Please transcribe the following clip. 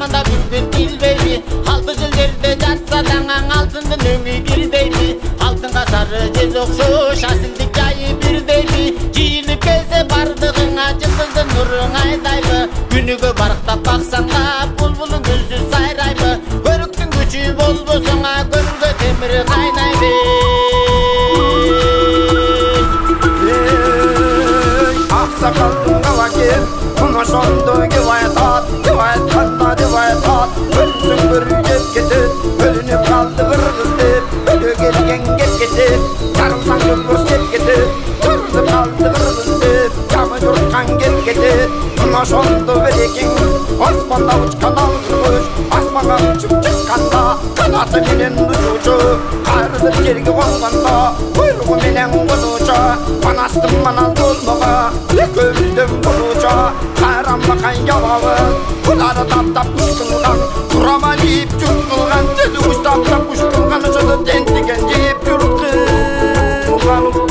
жанында бүркүт билбейби, 6 жыл жерде жатса даңаң алтындын өңү бирдейби, алтынга сары жез окшош асилдик жайы бирдейби, жийилип келсе бардыгыңа жылдыздын нурун айдайбы, күнүгө барктап баксаң да булбулдун көзү сайрайбы, көрүктүн күчү болбосоңа көрүнгө темир кайнайбы. Аксакалдын калакен Кумашонду кебайтат, кебайтканда кебайтат, өлсөң бір жеп кетет, өлүнүп калды бір кыз деп, өлө келген кеп кетет, жарылсаң көпөс кеп кетет, өлүнүп калды бір кыз деп, жамы журткан кеп кетет. Кумашонду берекең аспанда учкан алгыш, аспанга учуп чыкканда канаты менен учуучу, кайрылып жерге конгондо куйругу менен козучу, манастын манас болмого экөөбүздөн болучу, кайранбакан жабабы кулары таптап куш кылган, турама ийип журт кылган, деди куш таптап куш кылган, ошондо тентиген жеп журт кылган.